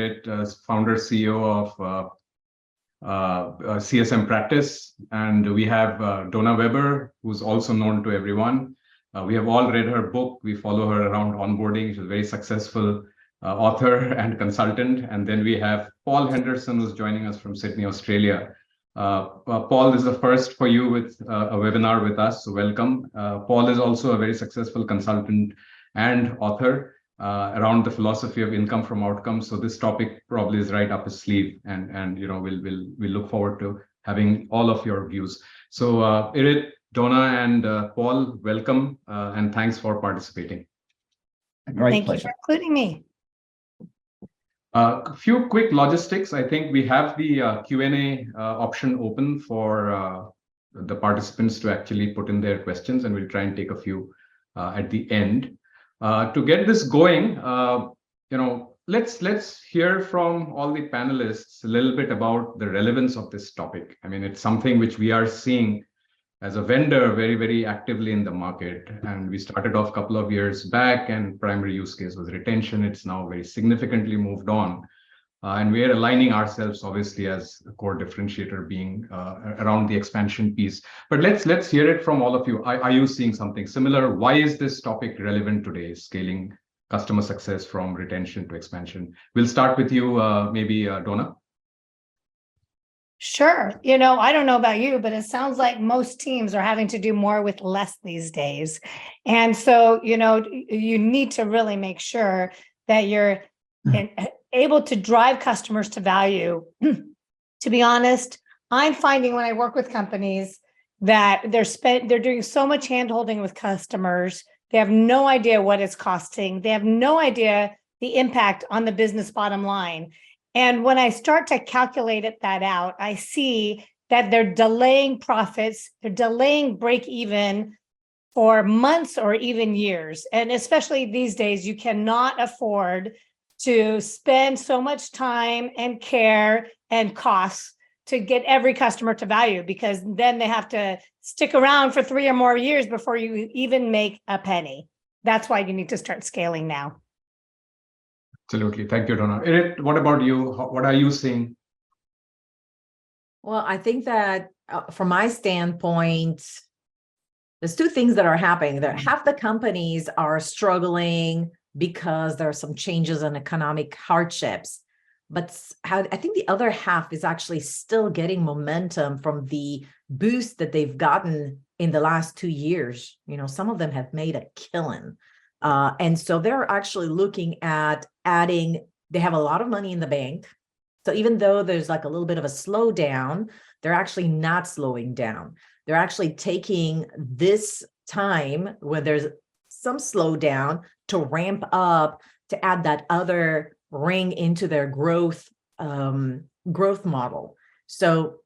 Irit, founder, CEO of CSM Practice. And we have Donna Weber, who's also known to everyone. We have all read her book. We follow her around Onboarding. She's a very successful author and consultant. And then we have Paul Henderson, who's joining us from Sydney, Australia. Paul, this is the first for you with a webinar with us, so welcome. Paul is also a very successful consultant and author around the philosophy of income from outcomes. So this topic probably is right up his sleeve, and you know we'll look forward to having all of your views. So Irit, Donna, and Paul, welcome and thanks for participating. Thank you for including me. A few quick logistics. I think we have the Q&A option open for the participants to actually put in their questions, and we'll try and take a few at the end. To get this going, you know, let's hear from all the panelists a little bit about the relevance of this topic. I mean, it's something which we are seeing as a vendor very, very actively in the market. And we started off a couple of years back, and primary use case was retention. It's now very significantly moved on. And we are aligning ourselves, obviously, as a core differentiator being around the expansion piece. But let's hear it from all of you. Are you seeing something similar? Why is this topic relevant today, scaling customer success from retention to expansion? We'll start with you, maybe Donna. Sure. You know, I don't know about you, but it sounds like most teams are having to do more with less these days. And so, you know, you need to really make sure that you're able to drive customers to value. To be honest, I'm finding when I work with companies that they're doing so much handholding with customers. They have no idea what it's costing. They have no idea the impact on the business bottom line. And when I start to calculate that out, I see that they're delaying profits, they're delaying break even for months or even years. And especially these days, you cannot afford to spend so much time and care and costs to get every customer to value, because then they have to stick around for 3 or more years before you even make a penny. That's why you need to start scaling now. Absolutely. Thank you, Donna. Irit, what about you? What are you seeing? Well, I think that from my standpoint, there's two things that are happening. That half the companies are struggling because there are some changes in economic hardships. But I think the other half is actually still getting momentum from the boost that they've gotten in the last 2 years. You know, some of them have made a killing. And so they're actually looking at adding, they have a lot of money in the bank. So even though there's like a little bit of a slowdown, they're actually not slowing down. They're actually taking this time when there's some slowdown to ramp up, to add that other ring into their growth model. So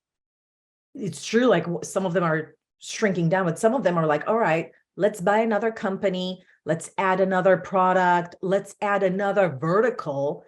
it's true, like some of them are shrinking down, but some of them are like, all right, let's buy another company. Let's add another product. Let's add another vertical.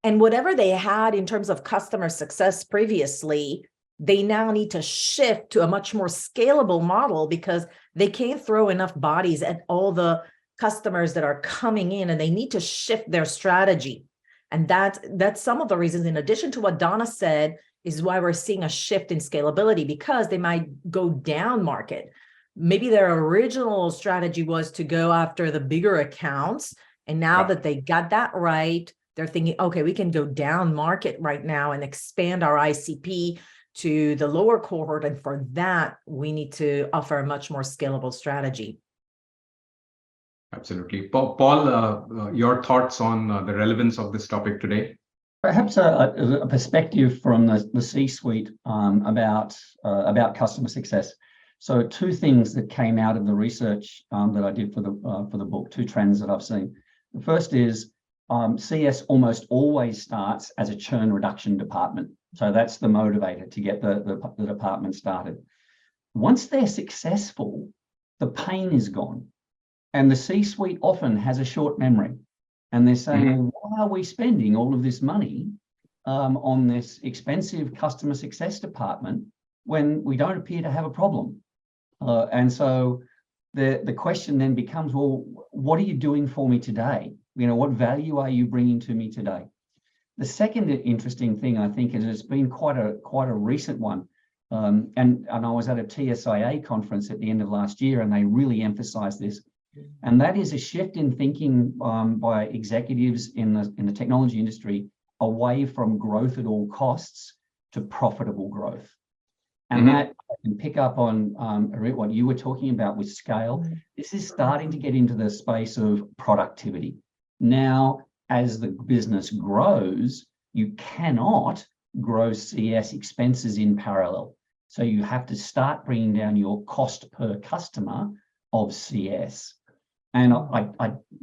And whatever they had in terms of customer success previously, they now need to shift to a much more scalable model, because they can't throw enough bodies at all the customers that are coming in, and they need to shift their strategy. And that's some of the reasons, in addition to what Donna said, is why we're seeing a shift in scalability, because they might go down market. Maybe their original strategy was to go after the bigger accounts. And now that they got that right, they're thinking, okay, we can go down market right now and expand our ICP to the lower cohort. And for that, we need to offer a much more scalable strategy. Absolutely. Paul, your thoughts on the relevance of this topic today? Perhaps a perspective from the C-suite about customer success. So 2 things that came out of the research that I did for the book, 2 trends that I've seen. The first is CS almost always starts as a churn reduction department. So that's the motivator to get the department started. Once they're successful, the pain is gone. And the C-suite often has a short memory. And they're saying, well, why are we spending all of this money on this expensive customer success department when we don't appear to have a problem? And so the question then becomes, well, what are you doing for me today? You know, what value are you bringing to me today? The second interesting thing, I think, is it's been quite a recent one. And I was at a TSIA conference at the end of last year, and they really emphasized this. And that is a shift in thinking by executives in the technology industry away from growth at all costs to profitable growth. And that I can pick up on Irit, what you were talking about with scale. This is starting to get into the space of productivity. Now, as the business grows, you cannot grow CS expenses in parallel. So you have to start bringing down your cost per customer of CS. And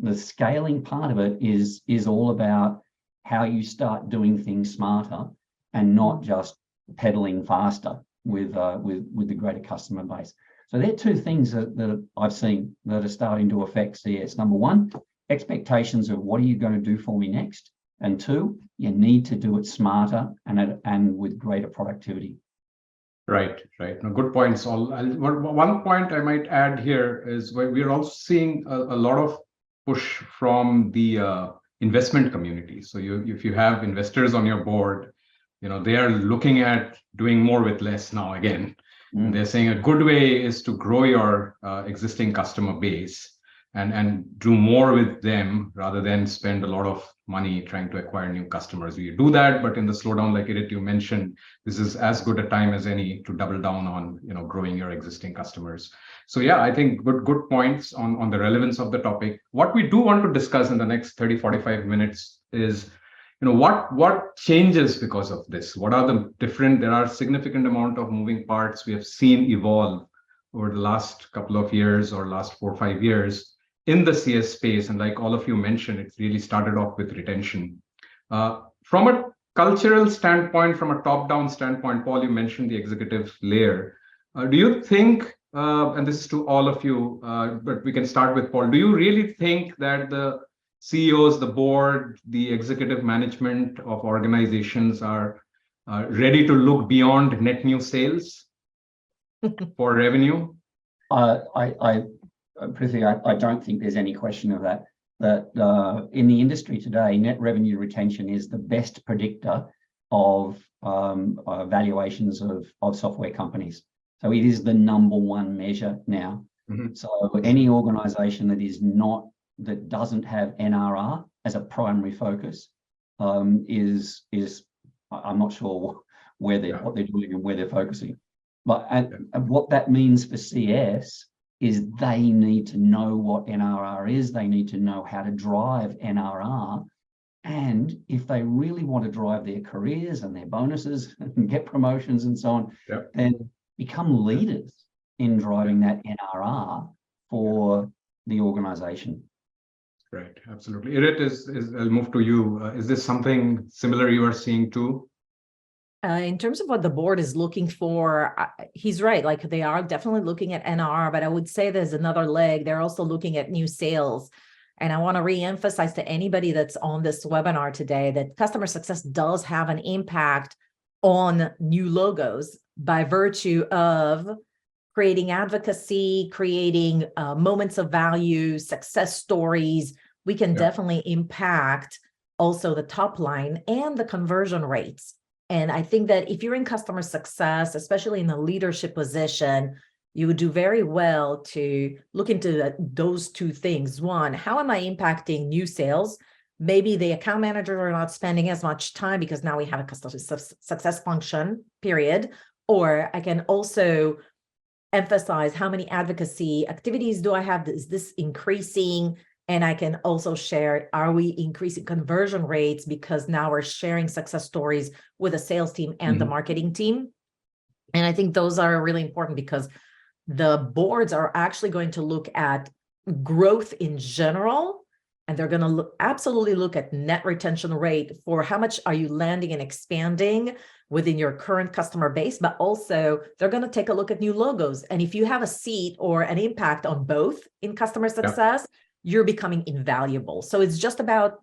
the scaling part of it is all about how you start doing things smarter and not just pedaling faster with the greater customer base. So there are two things that I've seen that are starting to affect CS. Number one, expectations of what are you going to do for me next? And two, you need to do it smarter and with greater productivity. Right. No, good points. One point I might add here is we're also seeing a lot of push from the investment community. So if you have investors on your board, they are looking at doing more with less now again. And they're saying a good way is to grow your existing customer base and do more with them rather than spend a lot of money trying to acquire new customers. You do that, but in the slowdown, like Irit, you mentioned, this is as good a time as any to double down on growing your existing customers. So yeah, I think good points on the relevance of the topic. What we do want to discuss in the next 30-45 minutes is what changes because of this? What are the different? There are significant amount of moving parts we have seen evolve over the last couple of years or last 4 or 5 years in the CS space. And like all of you mentioned, it really started off with retention. From a cultural standpoint, from a top-down standpoint, Paul, you mentioned the executive layer. Do you think, and this is to all of you, but we can start with Paul, do you really think that the CEOs, the board, the executive management of organizations are ready to look beyond net new sales for revenue? Prithvi, I don't think there's any question of that. That in the industry today, net revenue retention is the best predictor of valuations of software companies. So it is the number one measure now. So any organization that doesn't have NRR as a primary focus is I'm not sure what they're doing and where they're focusing. But and what that means for CS is they need to know what NRR is. They need to know how to drive NRR. And if they really want to drive their careers and their bonuses and get promotions and so on, then become leaders in driving that NRR for the organization. Right, absolutely. Irit, I'll move to you. Is this something similar you are seeing too? In terms of what the board is looking for, he's right. Like they are definitely looking at NRR, but I would say there's another leg. They're also looking at new sales. And I want to reemphasize to anybody that's on this webinar today that customer success does have an impact on new logos by virtue of creating advocacy, creating moments of value, success stories. We can definitely impact also the top line and the conversion rates. And I think that if you're in customer success, especially in a leadership position, you would do very well to look into those two things. One, how am I impacting new sales? Maybe the account managers are not spending as much time because now we have a customer success function, period. Or I can also emphasize how many advocacy activities do I have? Is this increasing? And I can also share, are we increasing conversion rates because now we're sharing success stories with the sales team and the marketing team? And I think those are really important because the boards are actually going to look at growth in general, and they're going to absolutely look at net retention rate for how much are you landing and expanding within your current customer base, but also they're going to take a look at new logos. And if you have a seat or an impact on both in customer success, you're becoming invaluable. So it's just about,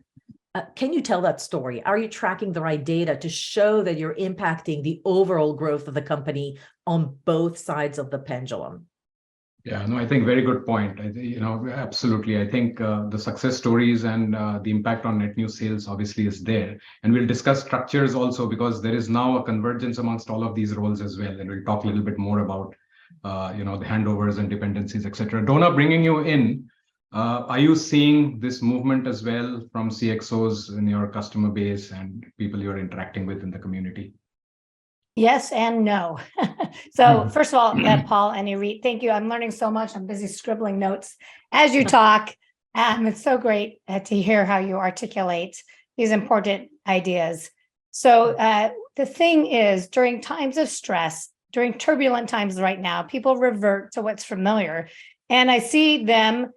can you tell that story? Are you tracking the right data to show that you're impacting the overall growth of the company on both sides of the pendulum? Yeah, no, I think very good point. Absolutely. I think the success stories and the impact on net new sales obviously is there. And we'll discuss structures also because there is now a convergence amongst all of these roles as well. And we'll talk a little bit more about, the handovers and dependencies, etc. Donna, bringing you in, are you seeing this movement as well from CXOs in your customer base and people you're interacting with in the community? Yes and no. So first of all, Paul and Irit, thank you. I'm learning so much. I'm busy scribbling notes as you talk. It's so great to hear how you articulate these important ideas. So the thing is, during times of stress, during turbulent times right now, people revert to what's familiar. And I see them,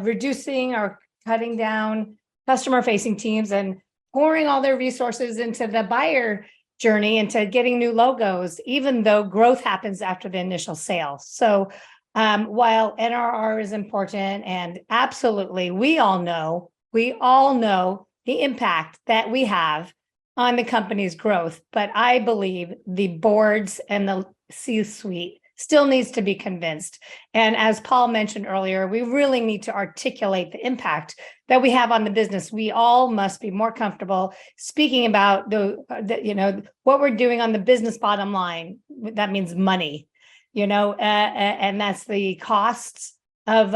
reducing or cutting down customer-facing teams and pouring all their resources into the buyer journey, into getting new logos, even though growth happens after the initial sale. So while NRR is important, and absolutely, we all know the impact that we have on the company's growth, but I believe the boards and the C-suite still needs to be convinced. And as Paul mentioned earlier, we really need to articulate the impact that we have on the business. We all must be more comfortable speaking about what we're doing on the business bottom line. That means money, and that's the costs of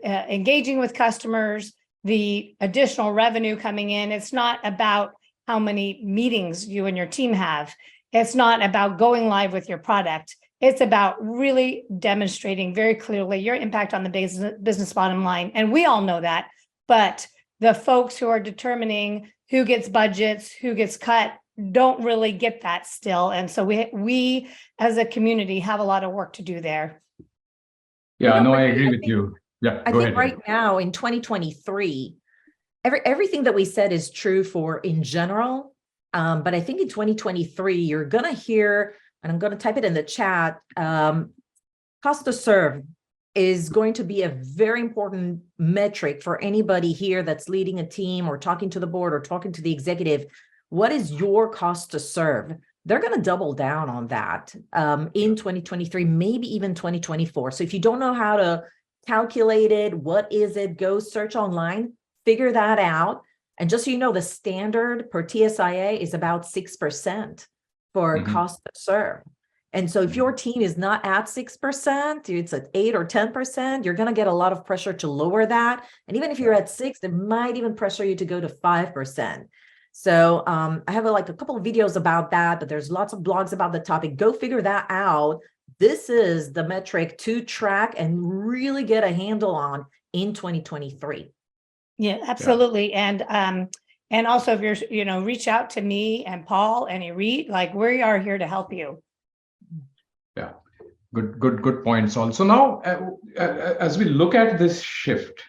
engaging with customers, the additional revenue coming in. It's not about how many meetings you and your team have. It's not about going live with your product. It's about really demonstrating very clearly your impact on the business bottom line. And we all know that, but the folks who are determining who gets budgets, who gets cut, don't really get that still. And so we as a community have a lot of work to do there. Yeah, no, I agree with you. Yeah, I go think ahead. right now in 2023, everything that we said is true for in general. But I think in 2023, you're going to hear, and I'm going to type it in the chat, cost to serve is going to be a very important metric for anybody here that's leading a team or talking to the board or talking to the executive. What is your cost to serve? They're going to double down on that in 2023, maybe even 2024. So if you don't know how to calculate it, what is it? Go search online, figure that out. And just so you know, the standard per TSIA is about 6% for cost to serve. And so if your team is not at 6%, it's at 8 or 10%, you're going to get a lot of pressure to lower that. And even if you're at 6, it might even pressure you to go to 5%. So I have a couple of videos about that, but there's lots of blogs about the topic. Go figure that out. This is the metric to track and really get a handle on in 2023. Yeah, absolutely. Yeah. And also if you're, reach out to me and Paul and Irit, we are here to help you. Yeah, good points also. Now, as we look at this shift,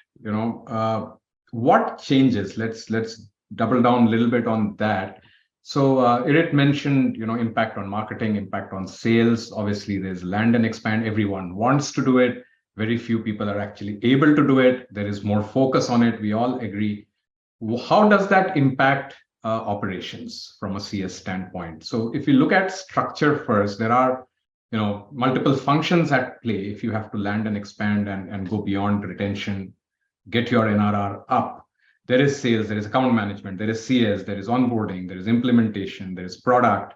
what changes? Let's double down a little bit on that. So Irit mentioned, impact on marketing, impact on sales. Obviously, there's land and expand. Everyone wants to do it. Very few people are actually able to do it. There is more focus on it. We all agree. How does that impact operations from a CS standpoint? So if you look at structure first, there are multiple functions at play. If you have to land and expand and go beyond retention, get your NRR up, there is sales, there is account management, there is CS, there is onboarding, there is implementation, there is product,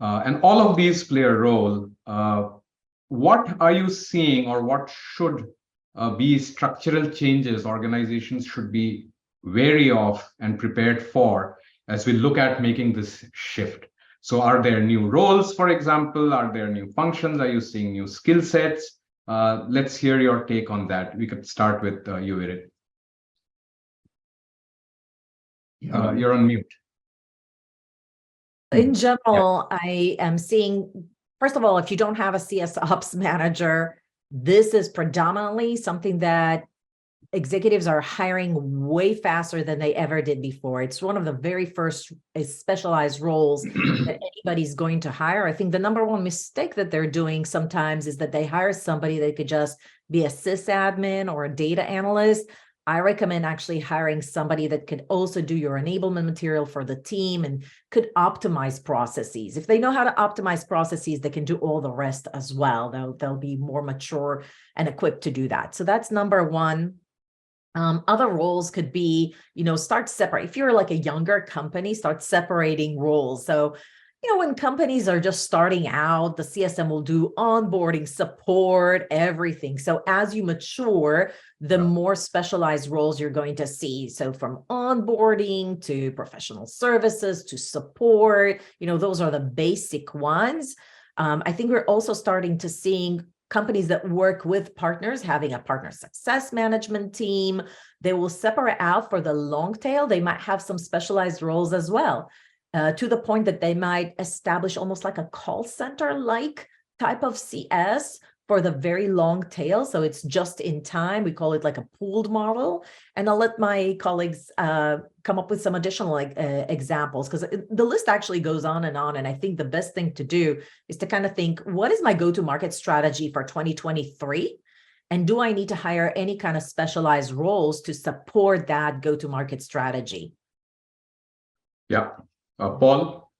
and all of these play a role. What are you seeing, or what should be structural changes organizations should be wary of and prepared for as we look at making this shift? So are there new roles, for example? Are there new functions? Are you seeing new skill sets? Let's hear your take on that. We could start with you, Irit. You're on mute. In general, I am seeing, first of all, if you don't have a CS ops manager, this is predominantly something that executives are hiring way faster than they ever did before. It's one of the very first specialized roles that anybody's going to hire. I think the number one mistake that they're doing sometimes is that they hire somebody that could just be a sysadmin or a data analyst. I recommend actually hiring somebody that could also do your enablement material for the team and could optimize processes. If they know how to optimize processes, they can do all the rest as well. They'll be more mature and equipped to do that. So that's number one. Other roles could be, start separate. If you're like a younger company, start separating roles. So, when companies are just starting out, the CSM will do onboarding, support, everything. So as you mature, the more specialized roles you're going to see. So from onboarding to professional services to support, those are the basic ones. I think we're also starting to seeing companies that work with partners having a partner success management team. They will separate out for the long tail. They might have some specialized roles as well. To the point that they might establish almost like a call center-like type of CS for the very long tail. So it's just in time. We call it like a pooled model. And I'll let my colleagues come up with some additional examples, because the list actually goes on. And I think the best thing to do is to kind of think, what is my go-to-market strategy for 2023? And do I need to hire any kind of specialized roles to support that go-to-market strategy? Yeah. Paul?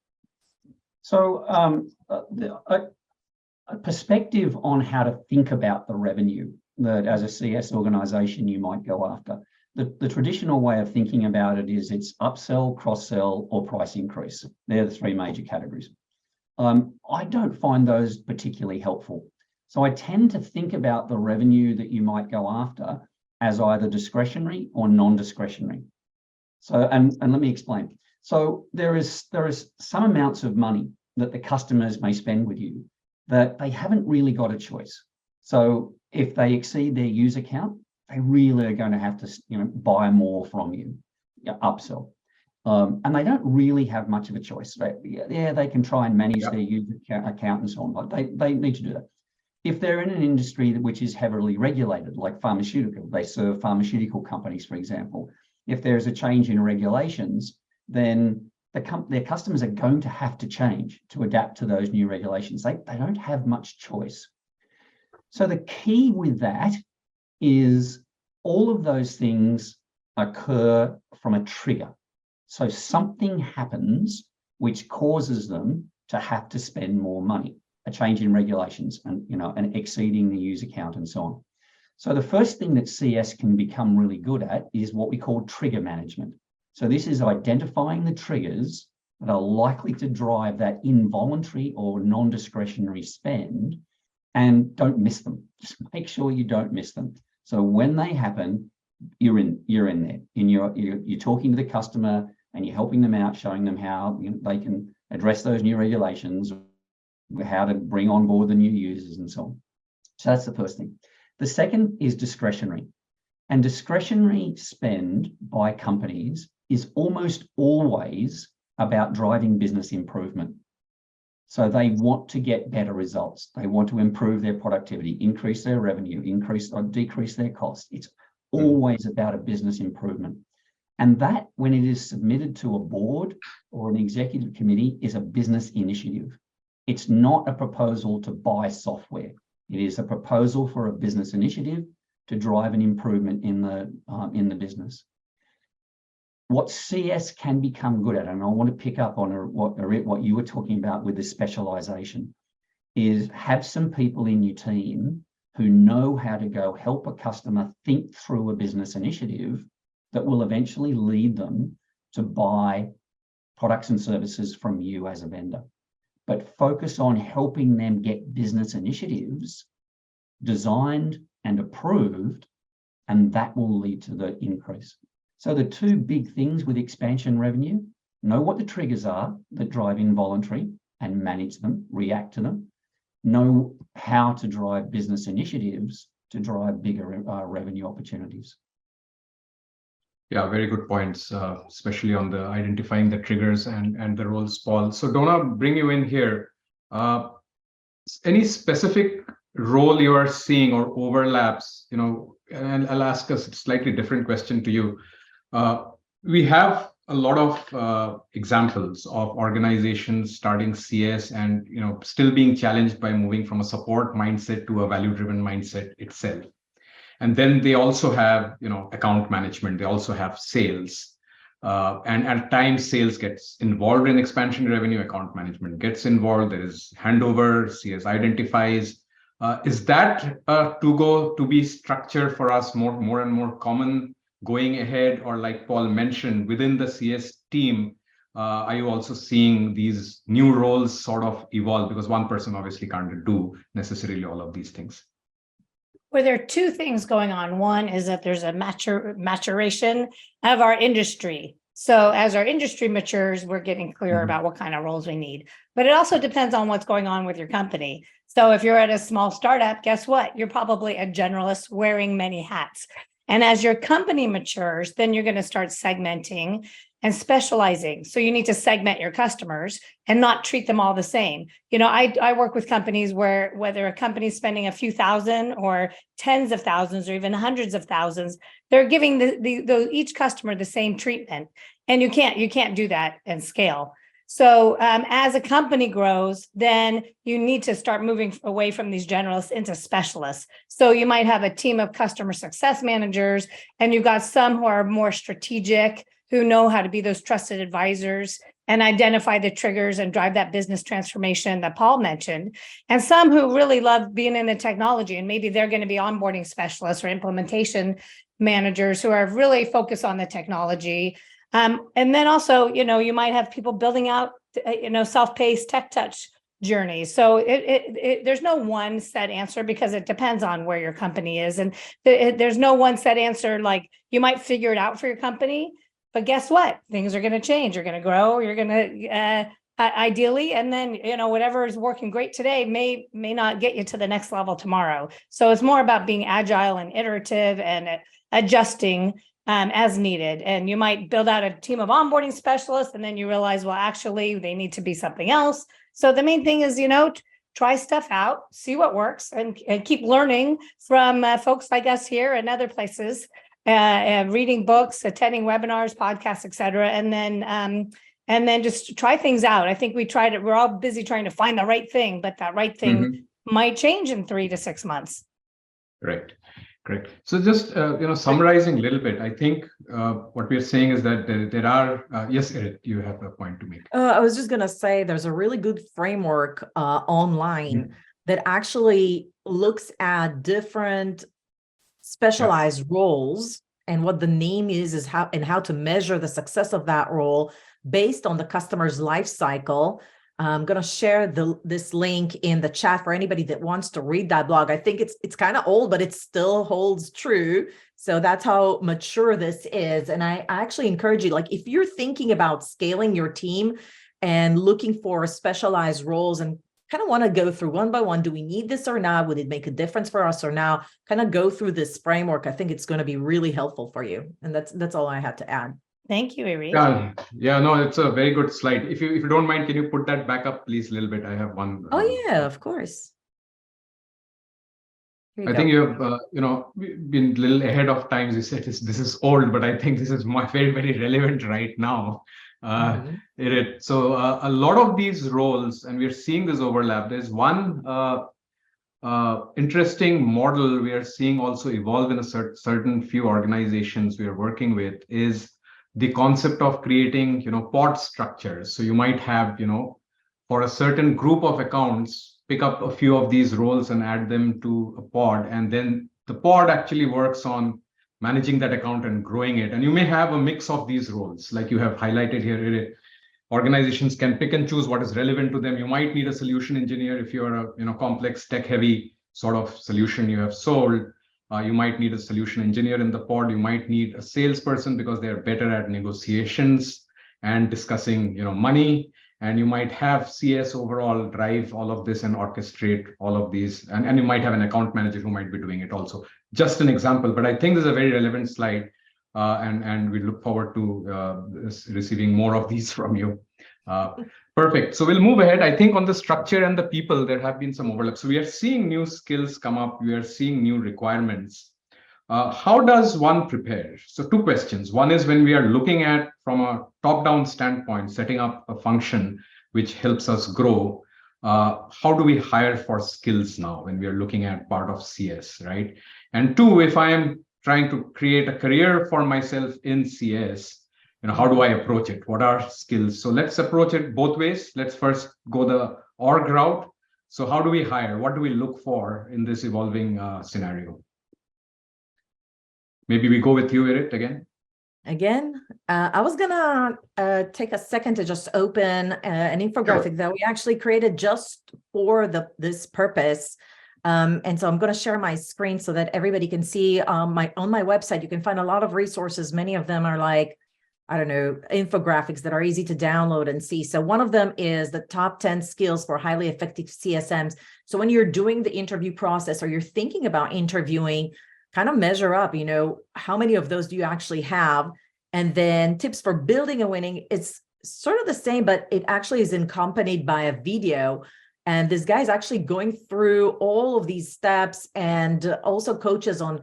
So a perspective on how to think about the revenue that as a CS organization you might go after. The traditional way of thinking about it is it's upsell, cross-sell, or price increase. They're the three major categories. I don't find those particularly helpful. So I tend to think about the revenue that you might go after as either discretionary or non-discretionary. So, and let me explain. So there is some amounts of money that the customers may spend with you that they haven't really got a choice. So if they exceed their user count, they really are going to have to, buy more from you, upsell. And they don't really have much of a choice. They can try and manage their user account and so on, but they need to do that. If they're in an industry which is heavily regulated, like pharmaceutical, they serve pharmaceutical companies, for example. If there's a change in regulations, then their customers are going to have to change to adapt to those new regulations. They don't have much choice. So the key with that is all of those things occur from a trigger. So something happens which causes them to have to spend more money, a change in regulations and exceeding the user count and so on. So the first thing that CS can become really good at is what we call trigger management. So this is identifying the triggers that are likely to drive that involuntary or non-discretionary spend, and don't miss them. Just make sure you don't miss them. So when they happen, you're in there, and you're talking to the customer and you're helping them out, showing them how they can address those new regulations, how to bring on board the new users and so on. So that's the first thing. The second is discretionary. And discretionary spend by companies is almost always about driving business improvement. So they want to get better results. They want to improve their productivity, increase their revenue, increase or decrease their costs. It's always about a business improvement. And that, when it is submitted to a board or an executive committee, is a business initiative. It's not a proposal to buy software. It is a proposal for a business initiative to drive an improvement in the business. What CS can become good at, and I want to pick up on what you were talking about with the specialization, is have some people in your team who know how to go help a customer think through a business initiative that will eventually lead them to buy products and services from you as a vendor. But focus on helping them get business initiatives designed and approved, and that will lead to the increase. So the two big things with expansion revenue: know what the triggers are that drive involuntary and manage them, react to them. Know how to drive business initiatives to drive bigger revenue opportunities. Yeah, very good points, especially on the identifying the triggers and the roles, Paul. So Donna, bring you in here. Any specific role you are seeing or overlaps, and I'll ask a slightly different question to you. We have a lot of examples of organizations starting CS and still being challenged by moving from a support mindset to a value-driven mindset itself. And then they also have, account management. They also have sales. And at times sales gets involved in expansion revenue, account management gets involved. There is handover, CS identifies. Is that to be structure for us more and more common going ahead? Or like Paul mentioned, within the CS team, are you also seeing these new roles sort of evolve? Because one person obviously can't do necessarily all of these things. Well, there are two things going on. One is that there's a maturation of our industry. So as our industry matures, we're getting clearer about what kind of roles we need. But it also depends on what's going on with your company. So if you're at a small startup, guess what? You're probably a generalist wearing many hats. And as your company matures, then you're going to start segmenting and specializing. So you need to segment your customers and not treat them all the same. I work with companies where whether a company's spending a few thousand or tens of thousands or even hundreds of thousands, they're giving each customer the same treatment. And you can't do that and scale. So as a company grows, then you need to start moving away from these generalists into specialists. So you might have a team of customer success managers, and you've got some who are more strategic, who know how to be those trusted advisors and identify the triggers and drive that business transformation that Paul mentioned. And some who really love being in the technology, and maybe they're going to be onboarding specialists or implementation managers who are really focused on the technology. And then also, you might have people building out, self-paced tech touch journeys. So there's no one set answer because it depends on where your company is. And there's no one set answer. Like you might figure it out for your company, but guess what? Things are going to change. You're going to grow. You're going to ideally, and then whatever is working great today may not get you to the next level tomorrow. So it's more about being agile and iterative and adjusting as needed. And you might build out a team of onboarding specialists, and then you realize, well, actually, they need to be something else. So the main thing is, try stuff out, see what works, and keep learning from folks like us here and other places. Reading books, attending webinars, podcasts, etc., and then just try things out. I think we're all busy trying to find the right thing, but that right thing might change in 3 to 6 months. Great. So just summarizing a little bit, I think what we're saying is that there are yes, Irit, you have a point to make. I was just gonna say there's a really good framework online that actually looks at different specialized roles, and what the name is how to measure the success of that role based on the customer's life cycle. I'm going to share this link in the chat for anybody that wants to read that blog. I think it's kind of old, but it still holds true. So that's how mature this is. And I actually encourage you, like, if you're thinking about scaling your team and looking for specialized roles and kind of want to go through one by one, do we need this or not? Would it make a difference for us or now? Kind of go through this framework. I think it's going to be really helpful for you. And that's all I had to add. Thank you, Irit. Yeah, no, it's a very good slide. If you don't mind, can you put that back up, please, a little bit? I have one. Oh yeah, of course. I think you have, been a little ahead of times. You said this is old, but I think this is very, very relevant right now. Irit. So a lot of these roles, and we're seeing this overlap. There's one interesting model we are seeing also evolve in a certain few organizations we are working with is the concept of creating, pod structures. So you might have, for a certain group of accounts, pick up a few of these roles and add them to a pod. And then the pod actually works on managing that account and growing it. And you may have a mix of these roles, like you have highlighted here. Organizations can pick and choose what is relevant to them. You might need a solution engineer if you're a complex tech-heavy sort of solution you have sold. You might need a solution engineer in the pod. You might need a salesperson because they're better at negotiations and discussing, money. And you might have CS overall drive all of this and orchestrate all of these. And you might have an account manager who might be doing it also. Just an example, but I think this is a very relevant slide. And we look forward to receiving more of these from you. Perfect. So we'll move ahead. I think on the structure and the people, there have been some overlap. So we are seeing new skills come up. We are seeing new requirements. How does one prepare? So 2 questions. One is when we are looking at from a top-down standpoint, setting up a function which helps us grow. how do we hire for skills now when we are looking at part of CS, right? And two, if I am trying to create a career for myself in CS, how do I approach it? What are skills? So let's approach it both ways. Let's first go the org route. So how do we hire? What do we look for in this evolving scenario? Maybe we go with you, Irit, again. I was gonna take a second to just open an infographic that we actually created just for this purpose. And so I'm going to share my screen so that everybody can see on my website. You can find a lot of resources. Many of them are like, I don't know, infographics that are easy to download and see. So one of them is the top 10 skills for highly effective CSMs. So when you're doing the interview process or you're thinking about interviewing, kind of measure up, how many of those do you actually have? And then tips for building and winning. It's sort of the same, but it actually is accompanied by a video. And this guy is actually going through all of these steps and also coaches on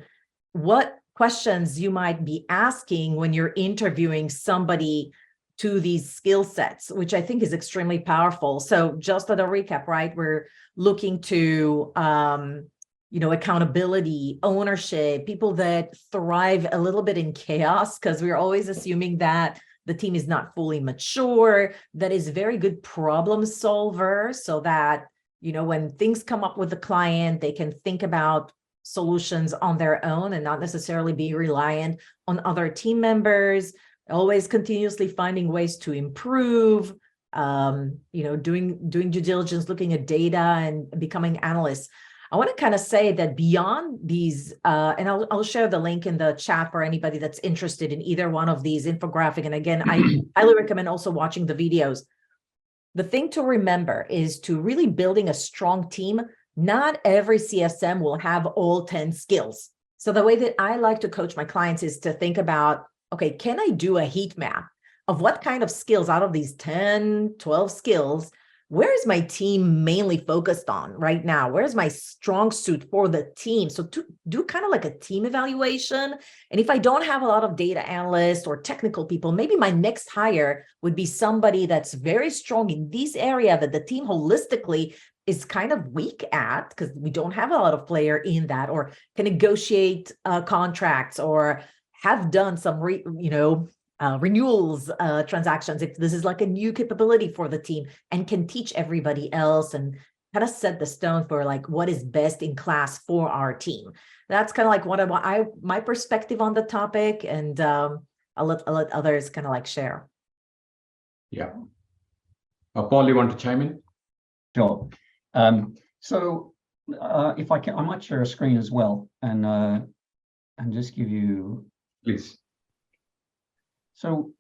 what questions you might be asking when you're interviewing somebody to these skill sets, which I think is extremely powerful. So just as a recap, right, we're looking to, accountability, ownership, people that thrive a little bit in chaos, because we're always assuming that the team is not fully mature, that is very good problem solver, so that, when things come up with the client, they can think about solutions on their own and not necessarily be reliant on other team members, always continuously finding ways to improve, doing due diligence, looking at data and becoming analysts. I want to kind of say that beyond these, and I'll share the link in the chat for anybody that's interested in either one of these infographic. And again, I highly recommend also watching the videos. The thing to remember is to really building a strong team. Not every CSM will have all 10 skills. So the way that I like to coach my clients is to think about, okay, can I do a heat map of what kind of skills out of these 10, 12 skills, where is my team mainly focused on right now? Where's my strong suit for the team? So to do kind of like a team evaluation. And if I don't have a lot of data analysts or technical people, maybe my next hire would be somebody that's very strong in this area that the team holistically is kind of weak at, because we don't have a lot of player in that, or can negotiate contracts or have done some, renewals transactions, if this is like a new capability for the team, and can teach everybody else and kind of set the stone for like what is best in class for our team. That's kind of like my perspective on the topic, and I'll let others kind of like share. Yeah. Paul, you want to chime in? Sure. So if I can, I might share a screen as well and just give you. Please. So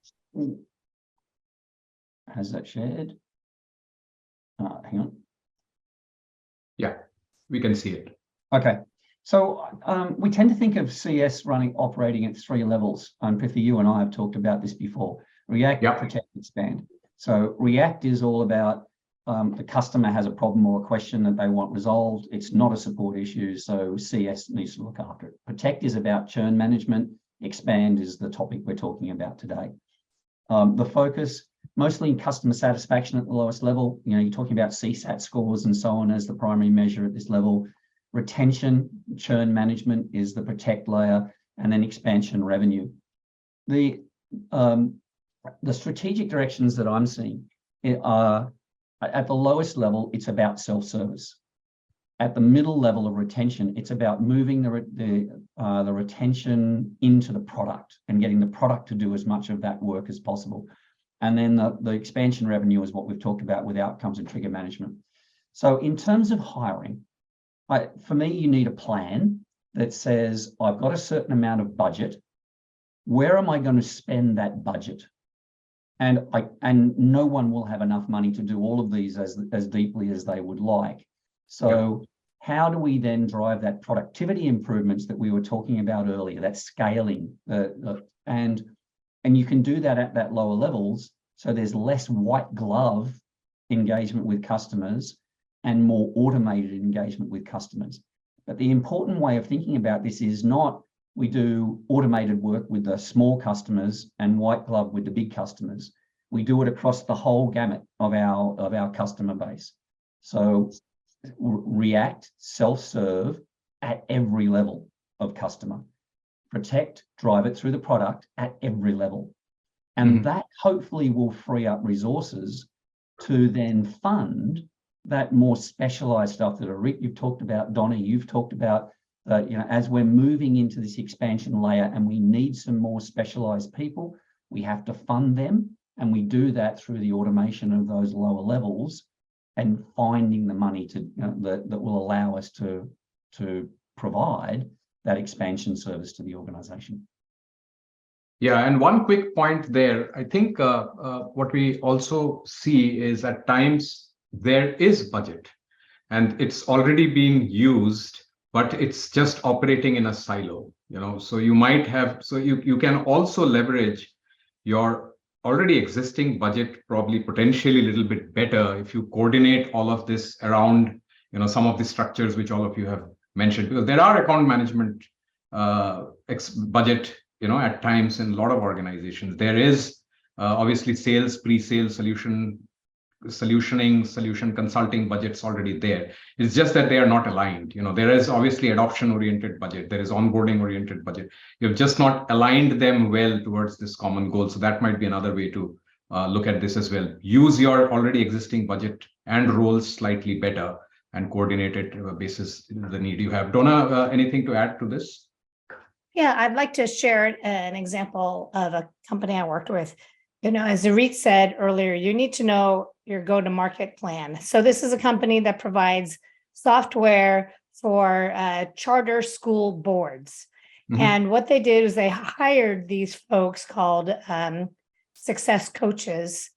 has that shared? Hang on. Yeah, we can see it. Okay. So we tend to think of CS operating at 3 levels. Prithvi, you and I have talked about this before. React, protect, expand. So React is all about the customer has a problem or a question that they want resolved. It's not a support issue, so CS needs to look after it. Protect is about churn management. Expand is the topic we're talking about today. The focus, mostly in customer satisfaction at the lowest level. You're talking about CSAT scores and so on as the primary measure at this level. Retention, churn management is the protect layer, and then expansion revenue. The strategic directions that I'm seeing are at the lowest level, it's about self-service. At the middle level of retention, it's about moving the retention into the product and getting the product to do as much of that work as possible. And then the expansion revenue is what we've talked about with outcomes and trigger management. So in terms of hiring, for me, you need a plan that says, I've got a certain amount of budget. Where am I going to spend that budget? And no one will have enough money to do all of these as deeply as they would like. So how do we then drive that productivity improvements that we were talking about earlier, that scaling? And you can do that at that lower levels, so there's less white glove engagement with customers and more automated engagement with customers. But the important way of thinking about this is not we do automated work with the small customers and white glove with the big customers. We do it across the whole gamut of our customer base. So react, self-serve at every level of customer. Protect, drive it through the product at every level. And that hopefully will free up resources to then fund that more specialized stuff that Irit, you've talked about, Donna, you've talked about, as we're moving into this expansion layer and we need some more specialized people, we have to fund them. And we do that through the automation of those lower levels and finding the money to that will allow us to provide that expansion service to the organization. Yeah, and one quick point there. I think what we also see is at times there is budget and it's already being used, but it's just operating in a silo, so you might have, so you can also leverage your already existing budget, probably potentially a little bit better if you coordinate all of this around, some of the structures which all of you have mentioned, because there are account management budget, at times in a lot of organizations. There is obviously sales, pre-sales, solution consulting budgets already there. It's just that they are not aligned. There is obviously adoption-oriented budget. There is onboarding-oriented budget. You've just not aligned them well towards this common goal. So that might be another way to look at this as well. Use your already existing budget and roles slightly better and coordinate it basis the need you have. Donna, anything to add to this? Yeah, I'd like to share an example of a company I worked with. As Irit said earlier, you need to know your go-to-market plan. So this is a company that provides software for charter school boards. And what they did is they hired these folks called success coaches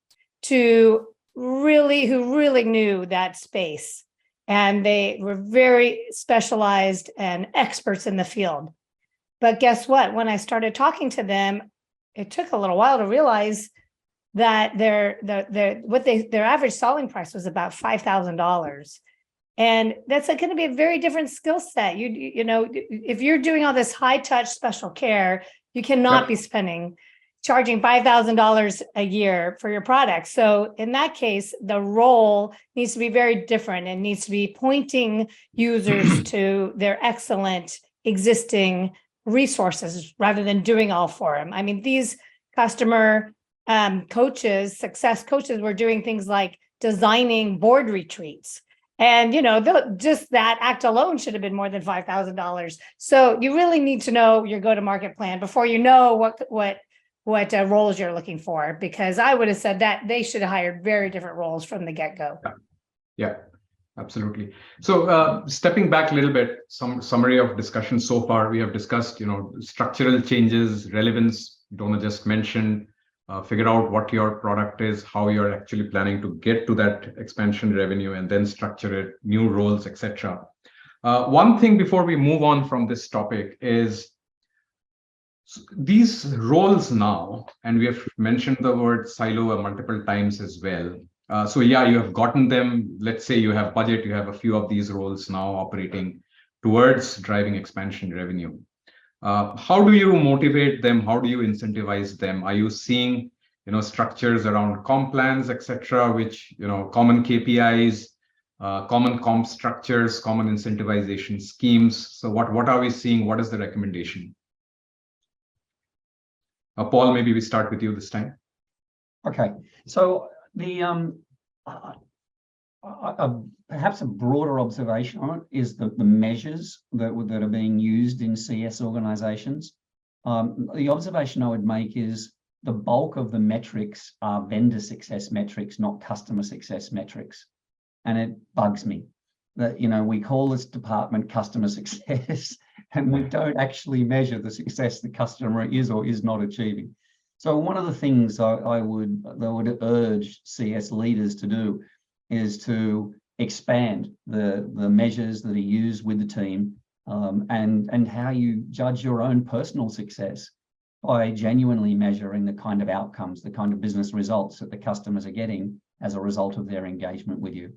who really knew that space. And they were very specialized and experts in the field. But guess what? When I started talking to them, it took a little while to realize that their average selling price was about $5,000. And that's going to be a very different skill set. If you're doing all this high touch special care, you cannot be charging $5,000 a year for your product. So in that case, the role needs to be very different and needs to be pointing users to their excellent existing resources rather than doing all for them. I mean, these customer coaches, success coaches, were doing things like designing board retreats. And, just that act alone should have been more than $5,000. So you really need to know your go-to-market plan before you know what roles you're looking for, because I would have said that they should have hired very different roles from the get-go. Yeah, absolutely. So stepping back a little bit, some summary of discussion so far. We have discussed, structural changes, relevance, Donna just mentioned, figure out what your product is, how you're actually planning to get to that expansion revenue, and then structure it, new roles, etc. One thing before we move on from this topic is these roles now, and we have mentioned the word silo multiple times as well. So yeah, you have gotten them. Let's say you have budget, you have a few of these roles now operating towards driving expansion revenue. How do you motivate them? How do you incentivize them? Are you seeing, structures around comp plans, etc., which, common KPIs, common comp structures, common incentivization schemes? So what are we seeing? What is the recommendation? Paul, maybe we start with you this time. Okay, so the perhaps a broader observation on it is the measures that are being used in CS organizations. The observation I would make is the bulk of the metrics are vendor success metrics, not customer success metrics. And it bugs me that, we call this department customer success and we don't actually measure the success the customer is or is not achieving. So one of the things I would urge CS leaders to do is to expand the measures that are used with the team and how you judge your own personal success by genuinely measuring the kind of outcomes, the kind of business results that the customers are getting as a result of their engagement with you.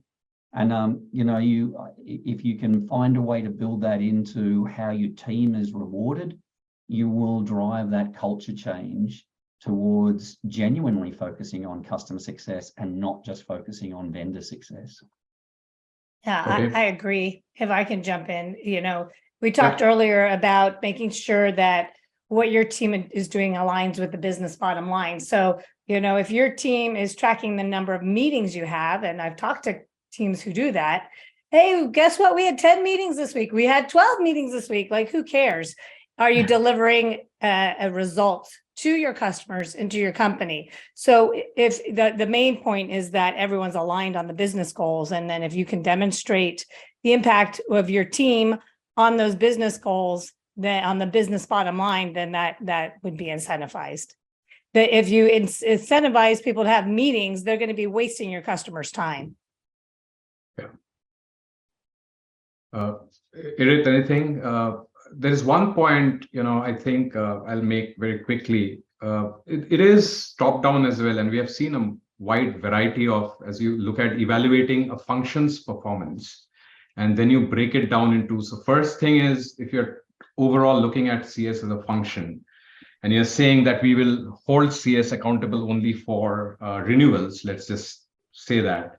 And if you can find a way to build that into how your team is rewarded, you will drive that culture change towards genuinely focusing on customer success and not just focusing on vendor success. Yeah, Okay. I agree. If I can jump in, we talked earlier about making sure that what your team is doing aligns with the business bottom line. So, if your team is tracking the number of meetings you have, and I've talked to teams who do that, hey, guess what? We had 10 meetings this week. We had 12 meetings this week. Like, who cares? Are you delivering a result to your customers and to your company? So if the main point is that everyone's aligned on the business goals, and then if you can demonstrate the impact of your team on those business goals, then on the business bottom line, then that would be incentivized. That if you incentivize people to have meetings, they're going to be wasting your customers' time. Irit, anything? There is one point, I think I'll make very quickly. It is top down as well, and we have seen a wide variety of, as you look at evaluating a function's performance, and then you break it down into. So first thing is, if you're overall looking at CS as a function, and you're saying that we will hold CS accountable only for renewals, let's just say that.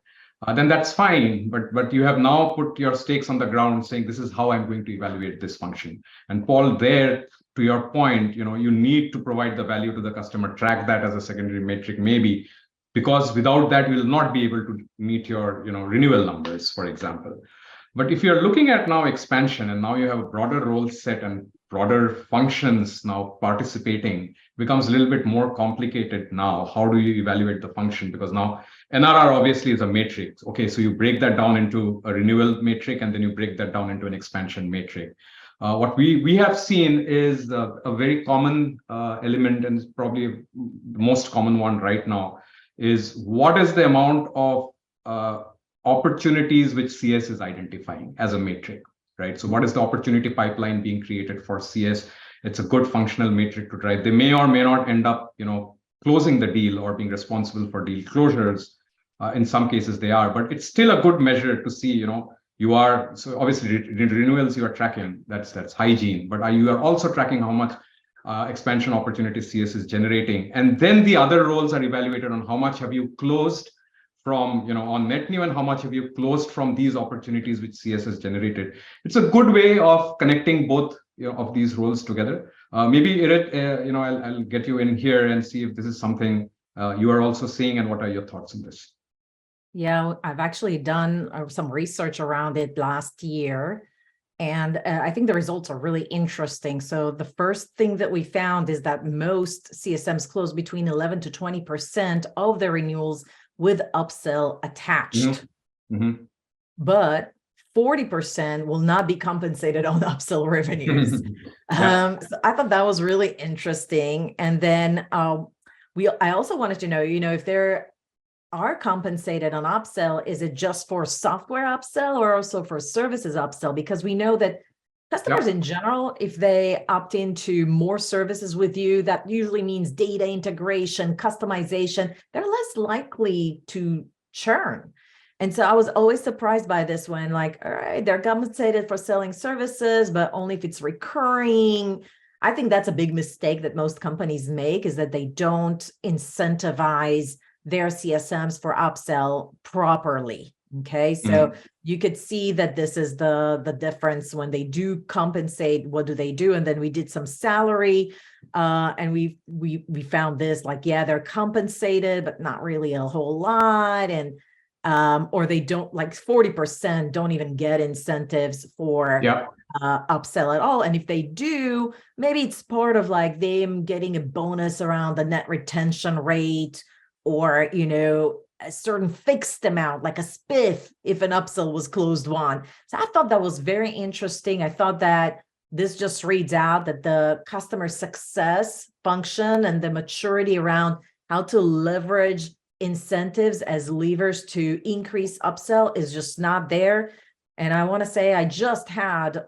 Then that's fine, but you have now put your stakes on the ground saying this is how I'm going to evaluate this function. And Paul, there, to your point, you need to provide the value to the customer, track that as a secondary metric, maybe, because without that, you will not be able to meet your renewal numbers, for example. But if you're looking at now expansion, and now you have a broader role set and broader functions now participating, becomes a little bit more complicated now. How do you evaluate the function? Because now NRR obviously is a matrix. Okay, so you break that down into a renewal metric, and then you break that down into an expansion metric. What we have seen is a very common element, and probably the most common one right now, is what is the amount of opportunities which CS is identifying as a metric, right? So what is the opportunity pipeline being created for CS? It's a good functional metric to drive. They may or may not end up, closing the deal or being responsible for deal closures. In some cases they are, but it's still a good measure to see, you are, so obviously renewals you are tracking, that's hygiene, but you are also tracking how much expansion opportunities CS is generating. And then the other roles are evaluated on how much have you closed from, on net new, and how much have you closed from these opportunities which CS has generated. It's a good way of connecting both of these roles together. Maybe Irit, I'll get you in here and see if this is something you are also seeing, and what are your thoughts on this? Yeah, I've actually done some research around it last year, and I think the results are really interesting. So the first thing that we found is that most CSMs close between 11 to 20% of their renewals with upsell attached. Mm-hmm. But 40% will not be compensated on upsell revenues. So I thought that was really interesting. And then I also wanted to know, if there are compensated on upsell, is it just for software upsell or also for services upsell? Because we know that customers in general, if they opt into more services with you, that usually means data integration, customization, they're less likely to churn. And so I was always surprised by this one, like, all right, they're compensated for selling services, but only if it's recurring. I think that's a big mistake that most companies make, is that they don't incentivize their CSMs for upsell properly. Okay, so you could see that this is the difference when they do compensate. What do they do? And then we did some salary, and we found this, like, yeah, they're compensated, but not really a whole lot, and or they don't, like 40% don't even get incentives for upsell at all. And if they do, maybe it's part of like them getting a bonus around the net retention rate, or a certain fixed amount, like a spiff, if an upsell was closed won. So I thought that was very interesting. I thought that this just reads out that the customer success function and the maturity around how to leverage incentives as levers to increase upsell is just not there. And I want to say I just had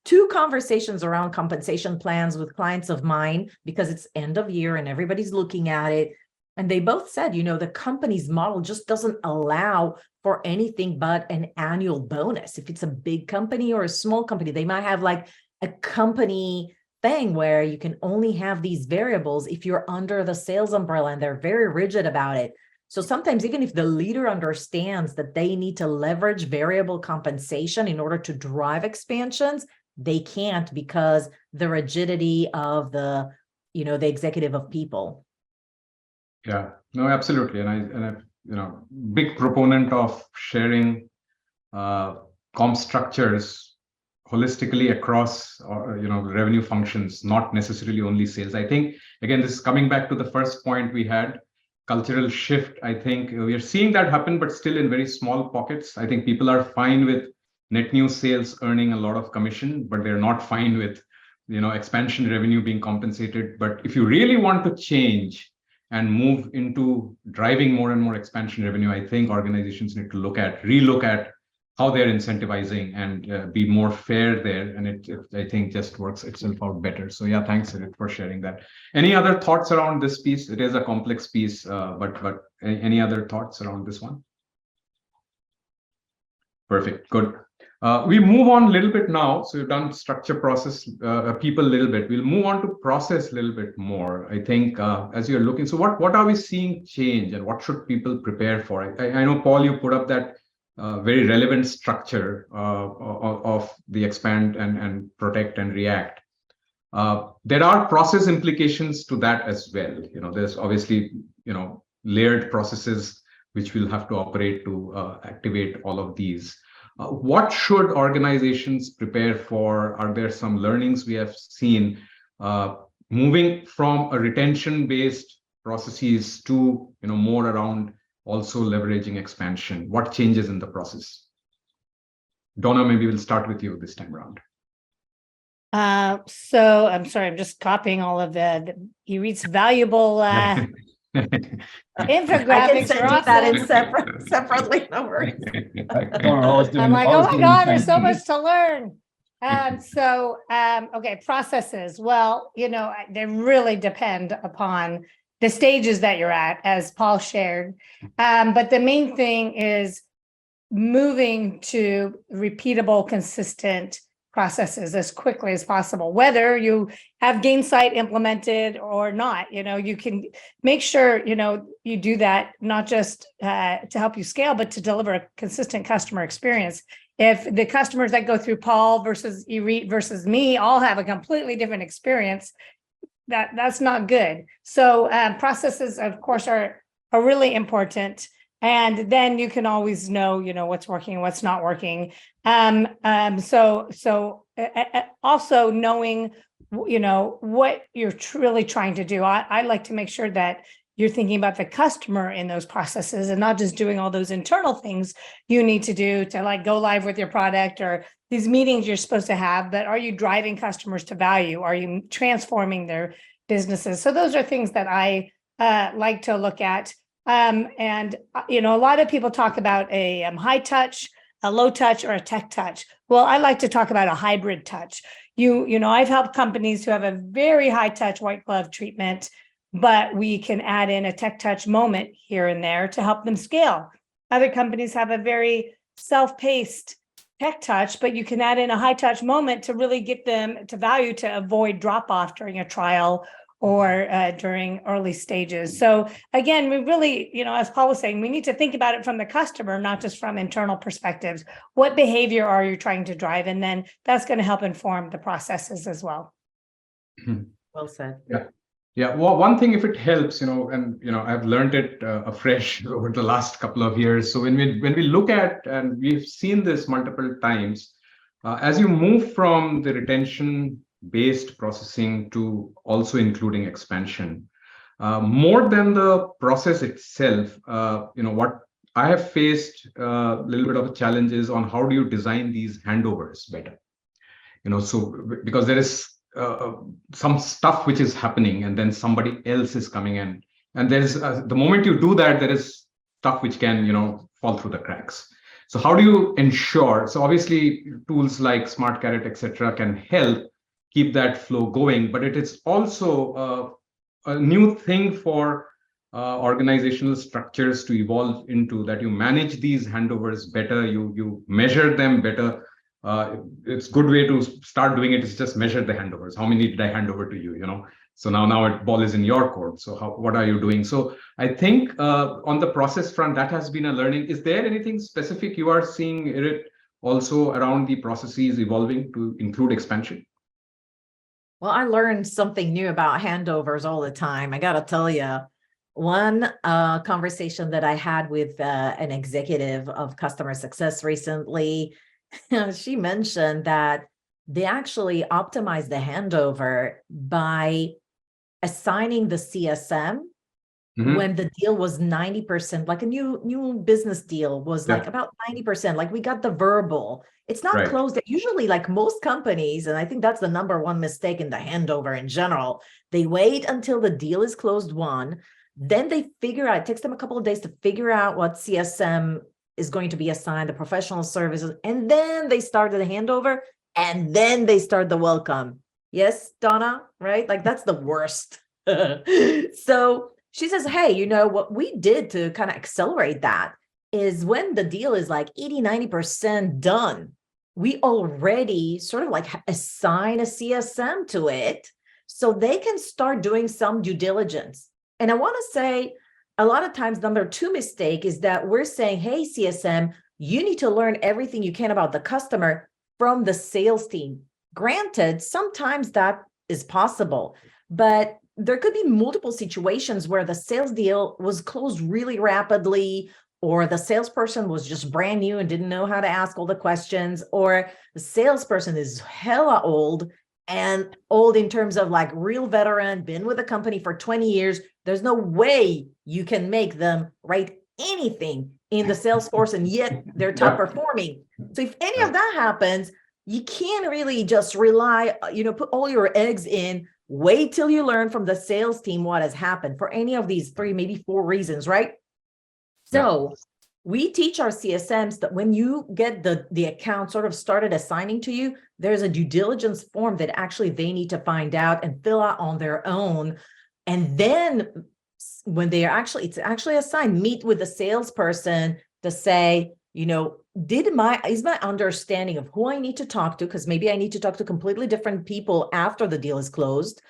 2 conversations around compensation plans with clients of mine, because it's end of year and everybody's looking at it. And they both said, the company's model just doesn't allow for anything but an annual bonus. If it's a big company or a small company, they might have like a company thing where you can only have these variables if you're under the sales umbrella, and they're very rigid about it. So sometimes even if the leader understands that they need to leverage variable compensation in order to drive expansions, they can't because the rigidity of the executive of people. Yeah, no, absolutely. And I, big proponent of sharing comp structures holistically across, revenue functions, not necessarily only sales. I think, again, this is coming back to the first point we had, cultural shift. I think we are seeing that happen, but still in very small pockets. I think people are fine with net new sales earning a lot of commission, but they're not fine with, expansion revenue being compensated. But if you really want to change and move into driving more and more expansion revenue, I think organizations need to relook at how they're incentivizing and be more fair there. And it, I think, just works itself out better. So yeah, thanks, Irit, for sharing that. Any other thoughts around this piece? It is a complex piece, but any other thoughts around this one? Perfect, good. We move on a little bit now. So we've done structure, process, people a little bit. We'll move on to process a little bit more. I think as you're looking, so what are we seeing change and what should people prepare for? I know, Paul, you put up that very relevant structure of the expand and protect and react. There are process implications to that as well. There's obviously, layered processes which will have to operate to activate all of these. What should organizations prepare for? Are there some learnings we have seen moving from a retention-based processes to more around also leveraging expansion? What changes in the process? Donna, maybe we'll start with you this time around. So I'm sorry, I'm just copying all of Irit's valuable infographics. I can send you that in awesome. separately. No worries. I'm like, oh my God, there's so much to learn. Okay, processes. Well, they really depend upon the stages that you're at, as Paul shared. But the main thing is moving to repeatable, consistent processes as quickly as possible, whether you have Gainsight implemented or not. You can make sure, you do that, not just to help you scale, but to deliver a consistent customer experience. If the customers that go through Paul versus Irit versus me all have a completely different experience, that's not good. So processes, of course, are really important. And then you can always know, what's working and what's not working. So also knowing, what you're truly trying to do. I like to make sure that you're thinking about the customer in those processes and not just doing all those internal things you need to do to like go live with your product or these meetings you're supposed to have, but are you driving customers to value? Are you transforming their businesses? So those are things that I like to look at. A lot of people talk about a high touch, a low touch, or a tech touch. Well, I like to talk about a hybrid touch. I've helped companies who have a very high touch white glove treatment, but we can add in a tech touch moment here and there to help them scale. Other companies have a very self-paced tech touch, but you can add in a high touch moment to really get them to value, to avoid drop off during a trial or during early stages. So again, we really, as Paul was saying, we need to think about it from the customer, not just from internal perspectives. What behavior are you trying to drive? And then that's going to help inform the processes as well. Well said. Yeah. Well, one thing, if it helps, I've learned it afresh over the last couple of years. So when we look at, and we've seen this multiple times, as you move from the retention-based processing to also including expansion, more than the process itself, what I have faced a little bit of a challenge is on how do you design these handovers better? So because there is some stuff which is happening and then somebody else is coming in, and there's the moment you do that, there is stuff which can fall through the cracks. So how do you ensure? So obviously tools like SmartKarrot, etc., can help keep that flow going, but it is also a new thing for organizational structures to evolve into, that you manage these handovers better, you measure them better. It's good way to start doing it is just measure the handovers. How many did I hand over to you? So now it ball is in your court. So what are you doing? So I think on the process front, that has been a learning. Is there anything specific you are seeing, Irit, also around the processes evolving to include expansion? Well, I learned something new about handovers all the time. I got to tell you, one conversation that I had with an executive of customer success recently, she mentioned that they actually optimized the handover by assigning the CSM when the deal was 90%, like a new business deal was like about 90%, like we got the verbal. It's not closed. Usually, like most companies, and I think that's the number one mistake in the handover in general, they wait until the deal is closed one, then they figure out, it takes them a couple of days to figure out what CSM is going to be assigned, the professional services, and then they start the handover, and then they start the welcome. Yes, Donna, right? Like that's the worst. So she says, hey, you know, what we did to kind of accelerate that is when the deal is like 80, 90% done, we already sort of like assign a CSM to it so they can start doing some due diligence. And I want to say a lot of times, number two mistake is that we're saying, hey, CSM, you need to learn everything you can about the customer from the sales team. Granted, sometimes that is possible, but there could be multiple situations where the sales deal was closed really rapidly, or the salesperson was just brand new and didn't know how to ask all the questions, or the salesperson is hella old and old in terms of like real veteran, been with the company for 20 years. There's no way you can make them write anything in the Salesforce, and yet they're top performing. So if any of that happens, you can't really just rely, put all your eggs in. Wait till you learn from the sales team what has happened for any of these 3, maybe 4 reasons, right? So we teach our CSMs that when you get the account sort of started assigning to you, there's a due diligence form that actually they need to find out and fill out on their own. And then when it's actually assigned, meet with the salesperson to say, is my understanding of who I need to talk to, because maybe I need to talk to completely different people after the deal is closed.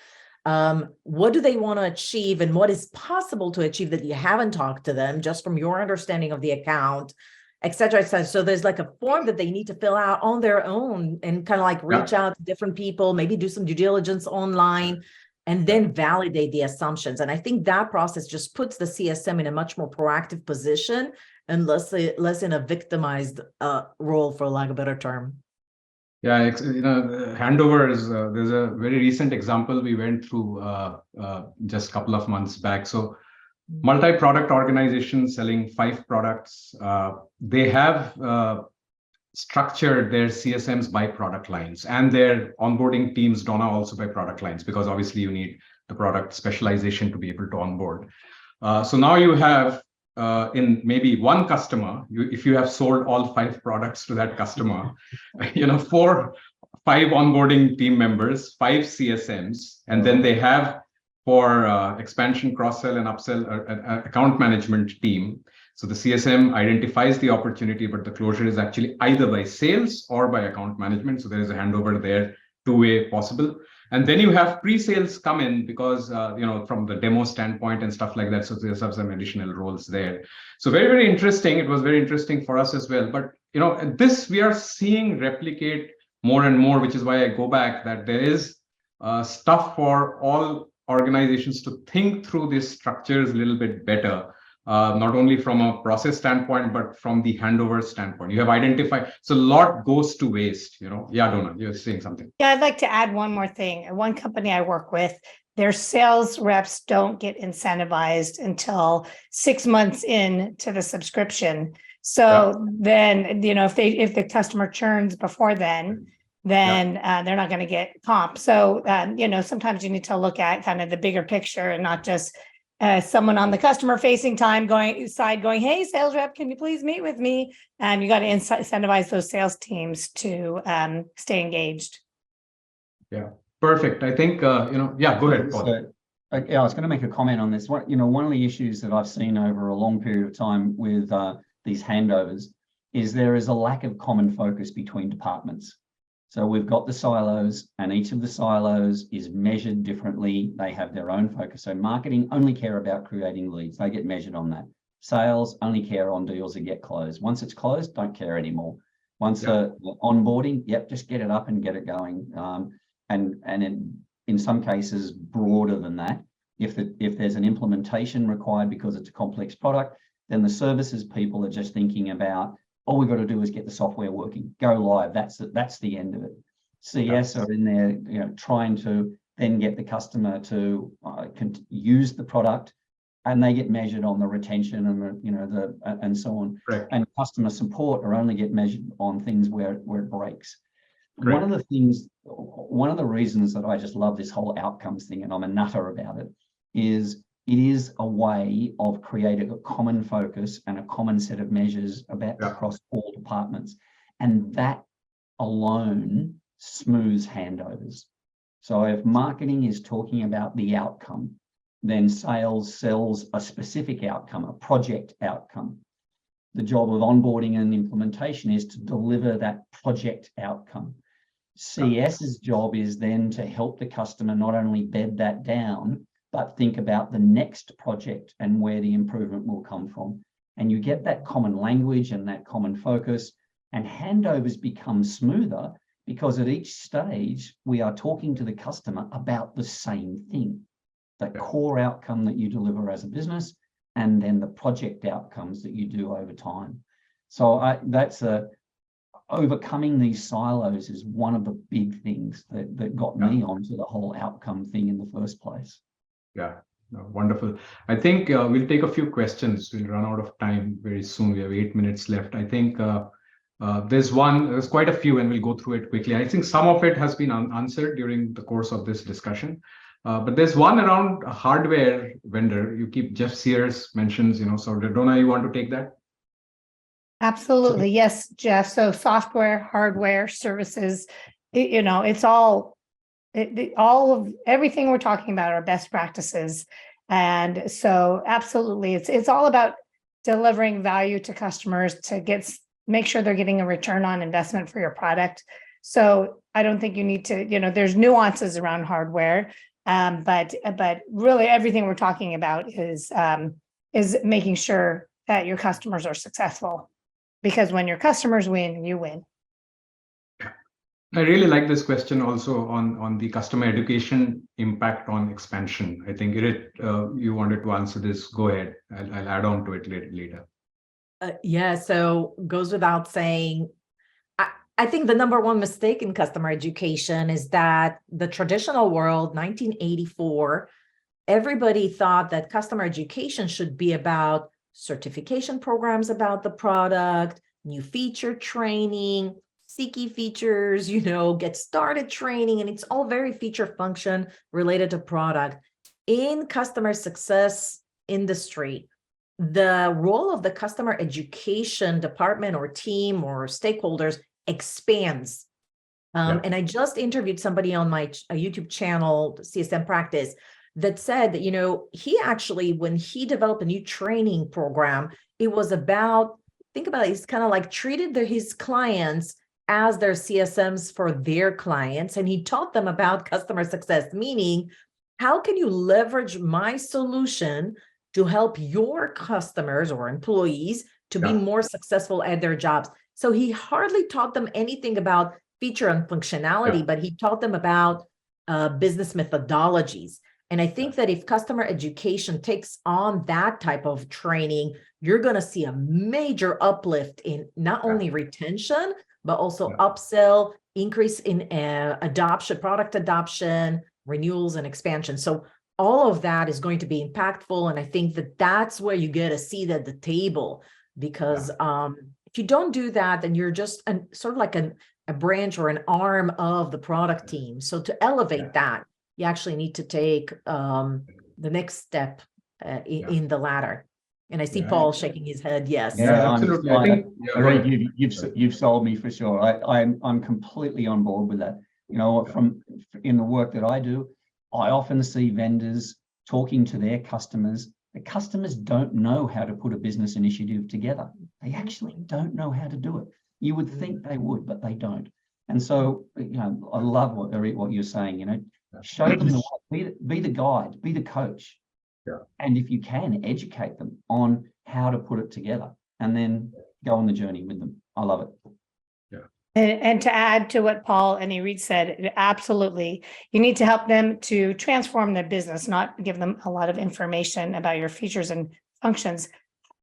What do they want to achieve and what is possible to achieve that you haven't talked to them just from your understanding of the account, et cetera, et cetera. So there's like a form that they need to fill out on their own and kind of like reach out to different people, maybe do some due diligence online, and then validate the assumptions. And I think that process just puts the CSM in a much more proactive position and less in a victimized role, for lack of a better term. Yeah, handover is, there's a very recent example we went through just a couple of months back. So multi-product organizations selling 5 products, they have structured their CSMs by product lines, and their onboarding teams, Donna, also by product lines, because obviously you need the product specialization to be able to onboard. So now you have in maybe one customer, if you have sold all 5 products to that customer, 5 onboarding team members, 5 CSMs, and then they have for expansion, cross-sell and upsell, account management team. So the CSM identifies the opportunity, but the closure is actually either by sales or by account management. So there is a handover there, 2-way possible. And then you have pre-sales come in because, from the demo standpoint and stuff like that. So there's some additional roles there. So very, very interesting. It was very interesting for us as well. But, this we are seeing replicate more and more, which is why I go back that there is stuff for all organizations to think through these structures a little bit better. Not only from a process standpoint, but from the handover standpoint. You have identified, so a lot goes to waste, Yeah, Donna, you're saying something. Yeah, I'd like to add one more thing. One company I work with, their sales reps don't get incentivized until 6 months into the subscription. So then, if the customer churns before then they're not going to get comp. So, sometimes you need to look at kind of the bigger picture and not just someone on the customer facing time going, hey, sales rep, can you please meet with me? And you got to incentivize those sales teams to stay engaged. Yeah, perfect. I think, go ahead, Paul. So, I was going to make a comment on this. One of the issues that I've seen over a long period of time with these handovers is there is a lack of common focus between departments. So we've got the silos, and each of the silos is measured differently. They have their own focus. So marketing only care about creating leads. They get measured on that. Sales only care on deals that get closed. Once it's closed, don't care anymore. Once the onboarding, yep, just get it up and get it going. And in some cases, broader than that. If there's an implementation required because it's a complex product, then the services people are just thinking about, all we've got to do is get the software working, go live. That's the end of it. CS are in there, trying to then get the customer to use the product, and they get measured on the retention and and so on. Correct. And customer support are only get measured on things where it breaks. Correct. One of the reasons that I just love this whole outcomes thing, and I'm a nutter about it, is it is a way of creating a common focus and a common set of measures across all departments. And that alone smooths handovers. So if marketing is talking about the outcome, then sales sells a specific outcome, a project outcome. The job of onboarding and implementation is to deliver that project outcome. CS's job is then to help the customer not only bed that down, but think about the next project and where the improvement will come from. And you get that common language and that common focus, and handovers become smoother because at each stage, we are talking to the customer about the same thing, the core outcome that you deliver as a business, and then the project outcomes that you do over time. So overcoming these silos is one of the big things that got me onto the whole outcome thing in the first place. Yeah, no, wonderful. I think we'll take a few questions. We'll run out of time very soon. We have 8 minutes left. I think there's quite a few, and we'll go through it quickly. I think some of it has been answered during the course of this discussion. But there's one around a hardware vendor. You keep Jeff Sears mentions, so Donna, you want to take that? Absolutely. Yes, Jeff. So software, hardware, services, it's all of everything we're talking about are best practices. And so absolutely, it's all about delivering value to customers to make sure they're getting a return on investment for your product. So I don't think you need to, there's nuances around hardware. But really everything we're talking about is making sure that your customers are successful, because when your customers win, you win. I really like this question also on the customer education impact on expansion. I think Irit, you wanted to answer this. Go ahead. I'll add on to it later. So goes without saying, I think the number one mistake in customer education is that the traditional world, 1984, everybody thought that customer education should be about certification programs about the product, new feature training, sticky features, get started training, and it's all very feature function related to product. In customer success industry, the role of the customer education department or team or stakeholders expands. And I just interviewed somebody on my YouTube channel, CSM Practice, that said that, he actually, when he developed a new training program, it was about, think about it, he's kind of like treated his clients as their CSMs for their clients. And he taught them about customer success, meaning how can you leverage my solution to help your customers or employees to be more successful at their jobs. So he hardly taught them anything about feature and functionality, but he taught them about business methodologies. And I think that if customer education takes on that type of training, you're going to see a major uplift in not only retention, but also upsell, increase in adoption, product adoption, renewals, and expansion. So all of that is going to be impactful. And I think that that's where you get a seat at the table, because if you don't do that, then you're just sort of like a branch or an arm of the product team. So to elevate that, you actually need to take the next step in the ladder. And I see Paul shaking his head. Yes. Yeah, absolutely. I think you've sold me for sure. I'm completely on board with that. From in the work that I do, I often see vendors talking to their customers. The customers don't know how to put a business initiative together. They actually don't know how to do it. You would think they would, but they don't. And so, I love what you're saying, show them the way, be the guide, be the coach. Yeah. And if you can, educate them on how to put it together and then go on the journey with them. I love it. And to add to what Paul and Irit said, absolutely, you need to help them to transform their business, not give them a lot of information about your features and functions.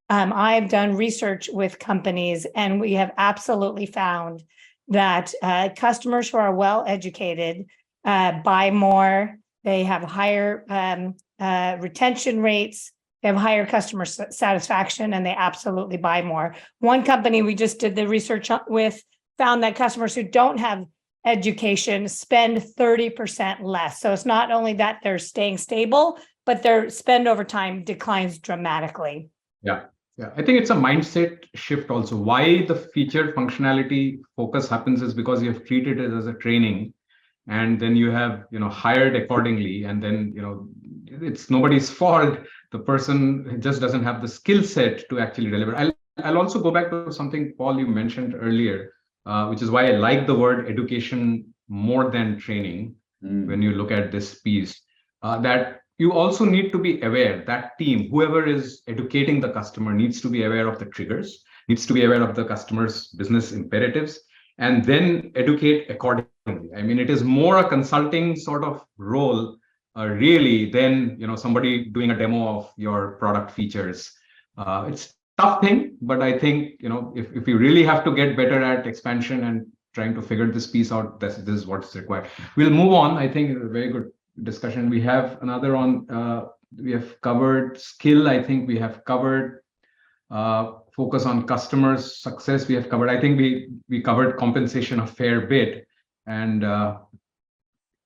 I've done research with companies, and we have absolutely found that customers who are well educated buy more. They have higher retention rates. They have higher customer satisfaction, and they absolutely buy more. One company we just did the research with found that customers who don't have education spend 30% less. So it's not only that they're staying stable, but their spend over time declines dramatically. Yeah. I think it's a mindset shift also. Why the feature functionality focus happens is because you have treated it as a training, and then you have, hired accordingly, and then, it's nobody's fault. The person just doesn't have the skill set to actually deliver. I'll also go back to something, Paul, you mentioned earlier, which is why I like the word education more than training. When you look at this piece, that you also need to be aware, that team, whoever is educating the customer, needs to be aware of the triggers, needs to be aware of the customer's business imperatives, and then educate accordingly. I mean, it is more a consulting sort of role, really, than somebody doing a demo of your product features. It's tough thing, but I think if you really have to get better at expansion and trying to figure this piece out, this is what's required. We'll move on. I think a very good discussion. We have another on. We have covered skill. I think we have covered focus on customers' success. We have covered. I think we covered compensation a fair bit. And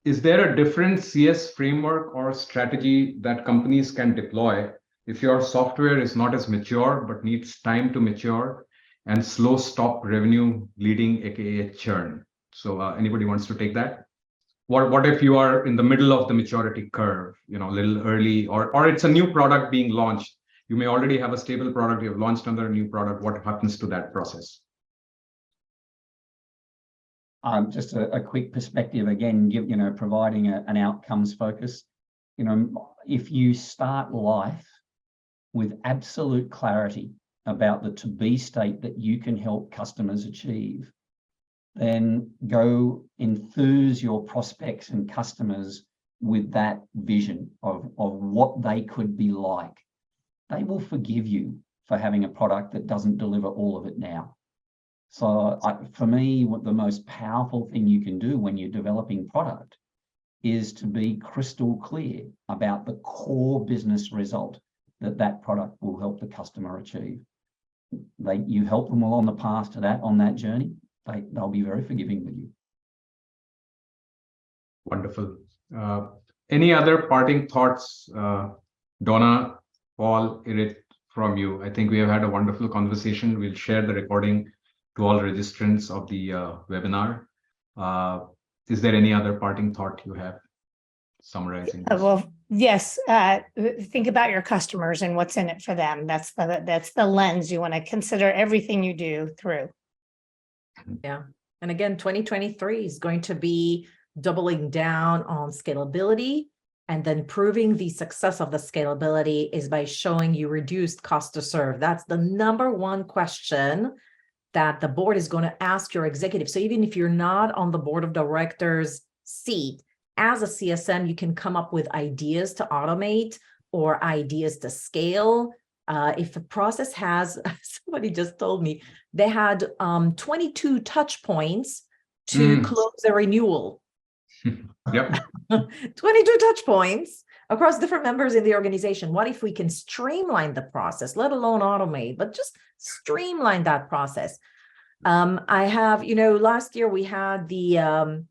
is there a different CS framework or strategy that companies can deploy if your software is not as mature but needs time to mature and slow stop revenue bleeding, aka churn? So anybody wants to take that? What if you are in the middle of the maturity curve, a little early, or it's a new product being launched? You may already have a stable product, you have launched another new product. What happens to that process? Just a quick perspective again, providing an outcomes focus. If you start life with absolute clarity about the to-be state that you can help customers achieve, then go enthuse your prospects and customers with that vision of what they could be like. They will forgive you for having a product that doesn't deliver all of it now. So for me, what the most powerful thing you can do when you're developing product is to be crystal clear about the core business result that product will help the customer achieve. You help them along the path to that, on that journey, they'll be very forgiving with you. Wonderful. Any other parting thoughts, Donna, Paul, Irit, from you? I think we have had a wonderful conversation. We'll share the recording to all registrants of the webinar. Is there any other parting thought you have summarizing this? Well, yes. Think about your customers and what's in it for them. That's the lens you want to consider everything you do through. Yeah. And again, 2023 is going to be doubling down on scalability, and then proving the success of the scalability is by showing you reduced cost to serve. That's the number one question that the board is going to ask your executive. So even if you're not on the board of directors seat, as a CSM, you can come up with ideas to automate or ideas to scale. If a process has, somebody just told me, they had 22 touch points to close a renewal. Yep. 22 touch points across different members in the organization. What if we can streamline the process, let alone automate, but just streamline that process? I have, last year we had the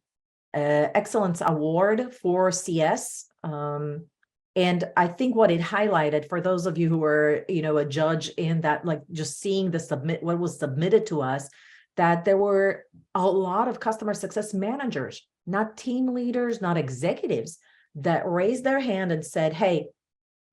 Excellence Award for CS. And I think what it highlighted for those of you who were, a judge in that, like just seeing what was submitted to us, that there were a lot of customer success managers, not team leaders, not executives, that raised their hand and said, hey,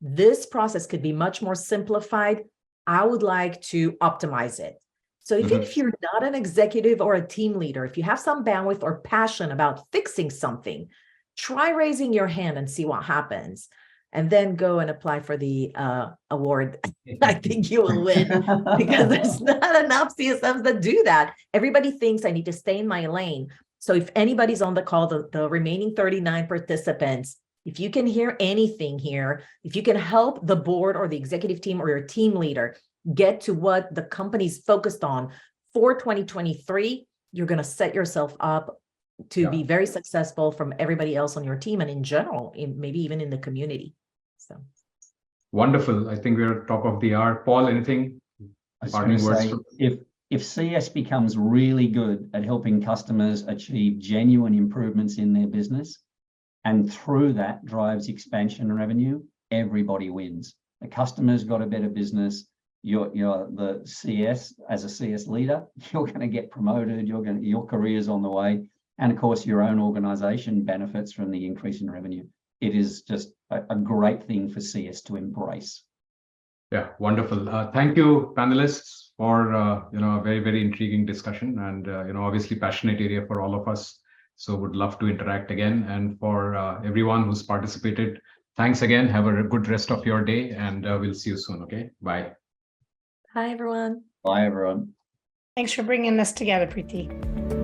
this process could be much more simplified. I would like to optimize it. So even if you're not an executive or a team leader, if you have some bandwidth or passion about fixing something, try raising your hand and see what happens, and then go and apply for the award. I think you will win, because there's not enough CSMs that do that. Everybody thinks I need to stay in my lane. So if anybody's on the call, the remaining 39 participants, if you can hear anything here, if you can help the board or the executive team or your team leader get to what the company's focused on for 2023, you're going to set yourself up to be very successful from everybody else on your team and in general, maybe even in the community. So wonderful. I think we're top of the hour. Paul, anything? I was going to say, if CS becomes really good at helping customers achieve genuine improvements in their business, and through that drives expansion and revenue, everybody wins. The customer's got a better business. You're the CS, as a CS leader, you're going to get promoted. Your career's on the way, and of course, your own organization benefits from the increase in revenue. It is just a great thing for CS to embrace. Yeah, wonderful. Thank you, panelists, for a very, very intriguing discussion, and obviously passionate area for all of us. So would love to interact again. And for everyone who's participated, thanks again. Have a good rest of your day, and we'll see you soon. Okay, bye. Hi, everyone. Bye, everyone. Thanks for bringing this together, Prithvi.